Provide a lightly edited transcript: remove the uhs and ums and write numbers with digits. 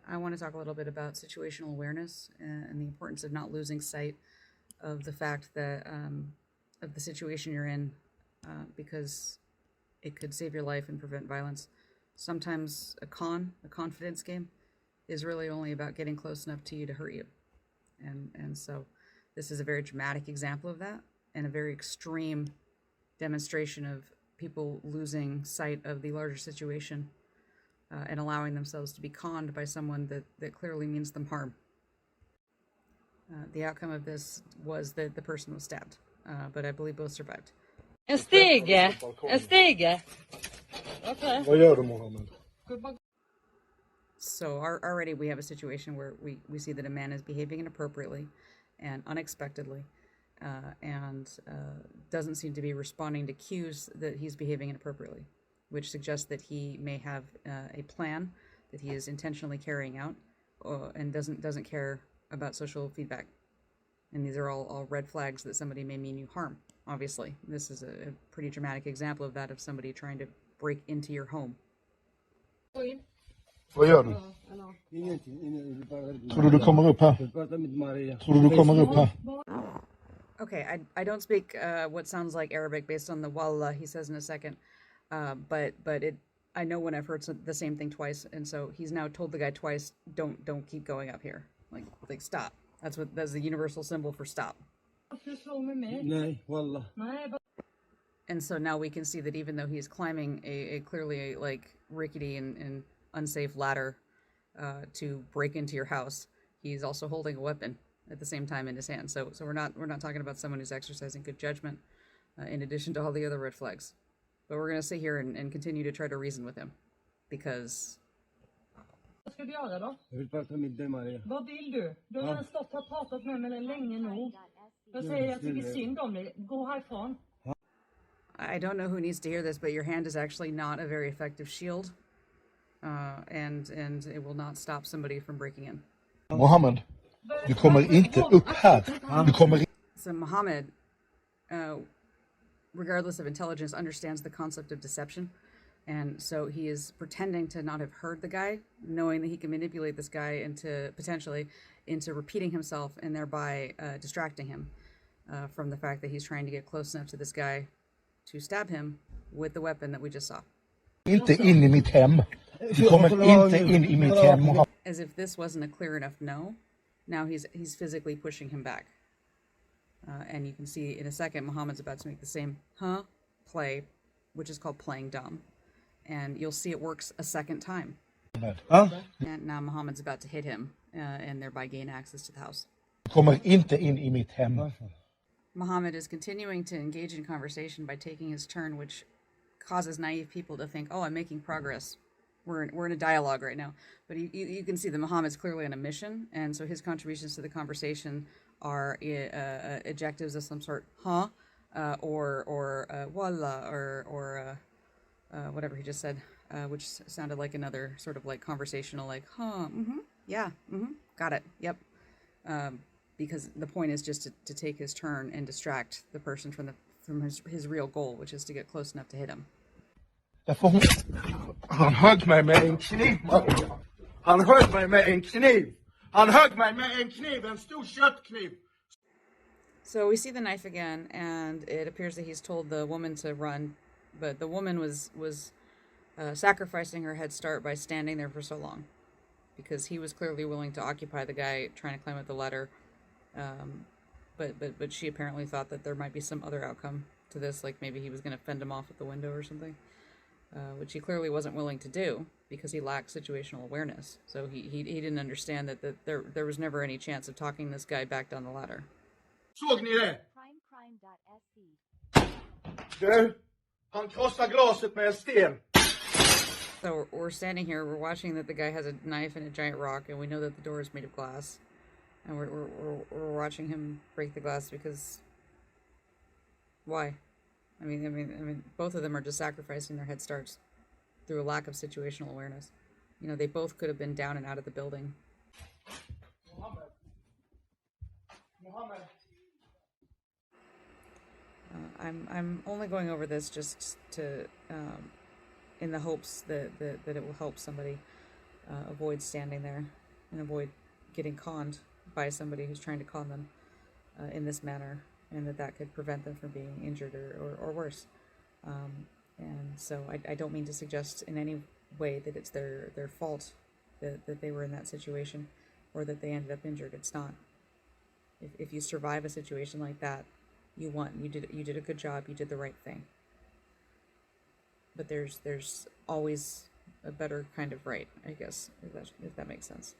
I want to talk a little bit about situational awareness and the importance of not losing sight of the fact that of the situation you're in, because it could save your life and prevent violence. Sometimes a confidence game, is really only about getting close enough to you to hurt you, and so this is a very dramatic example of that, and a very extreme demonstration of people losing sight of the larger situation and allowing themselves to be conned by someone that clearly means them harm. The outcome of this was that the person was stabbed, but I believe both survived. En stege! En stege! Okay. Vad gör du, Mohammed? So already we have a situation where we see that a man is behaving inappropriately and unexpectedly, and doesn't seem to be responding to cues that he's behaving inappropriately, which suggests that he may have a plan that he is intentionally carrying out, and doesn't care about social feedback. And these are all red flags that somebody may mean you harm. Obviously, this is a pretty dramatic example of that, of somebody trying to break into your home. Vad gör du? Tror du du kommer upp här? Tror du du kommer upp här? Okay, I don't speak what sounds like Arabic based on the wallah he says in a second, but I know when I've heard the same thing twice, and so he's now told the guy twice, don't keep going up here, like stop. That's the universal symbol for stop. And so now we can see that even though he's climbing a clearly rickety and unsafe ladder to break into your house, he's also holding a weapon at the same time in his hand. So we're not talking about someone who's exercising good judgment, in addition to all the other red flags. But we're going to sit here and continue to try to reason with him, because... Vad ska du göra då? Jag vill prata med dig, Maria. Vad vill du? Du har redan stått och pratat med mig länge nog. Jag säger jag tycker synd om dig. Gå härifrån. I don't know who needs to hear this, but your hand is actually not a very effective shield, and it will not stop somebody from breaking in. Mohammed, du kommer inte upp här. Du kommer... So Muhammad, regardless of intelligence, understands the concept of deception. And so he is pretending to not have heard the guy, knowing that he can manipulate this guy potentially into repeating himself, and thereby distracting him from the fact that he's trying to get close enough to this guy to stab him with the weapon that we just saw. Inte in i mitt hem. Du kommer inte in i mitt hem, Mohammed. As if this wasn't a clear enough no, now he's physically pushing him back. And you can see in a second, Muhammad's about to make the same play, which is called playing dumb. And you'll see it works a second time. And now Muhammad's about to hit him, and thereby gain access to the house. Du kommer inte in i mitt hem. Muhammad is continuing to engage in conversation by taking his turn, which causes naive people to think, oh, I'm making progress. We're in a dialogue right now. But you can see that Muhammad's clearly on a mission, and so his contributions to the conversation are adjectives of some sort, or wallah, or whatever he just said, which sounded like another sort of like conversational, like, yeah, got it, yep. Because the point is just to take his turn and distract the person from his real goal, which is to get close enough to hit him. Han högg mig med en kniv. Han högg mig med en kniv. Han högg mig med en kniv, en stor köttkniv. So we see the knife again, and it appears that he's told the woman to run, but the woman was sacrificing her head start by standing there for so long, because he was clearly willing to occupy the guy trying to climb up the ladder, but she apparently thought that there might be some other outcome to this, like maybe he was going to fend him off at the window or something, which he clearly wasn't willing to do because he lacked situational awareness. So he didn't understand that there was never any chance of talking this guy back down the ladder. Såg ni det? Du, han krossar glaset med en sten. So we're standing here, we're watching that the guy has a knife and a giant rock, and we know that the door is made of glass. And we're watching him break the glass because... Why? I mean, both of them are just sacrificing their head starts through a lack of situational awareness. You know, they both could have been down and out of the building. Mohammed. I'm only going over this just to in the hopes that it will help somebody. avoid standing there and avoid getting conned by somebody who's trying to con them in this manner, and that could prevent them from being injured or worse. And so I don't mean to suggest in any way that it's their fault that they were in that situation or that they ended up injured. It's not. If you survive a situation like that, you won. You did a good job. You did the right thing. But there's always a better kind of right, I guess, if that makes sense.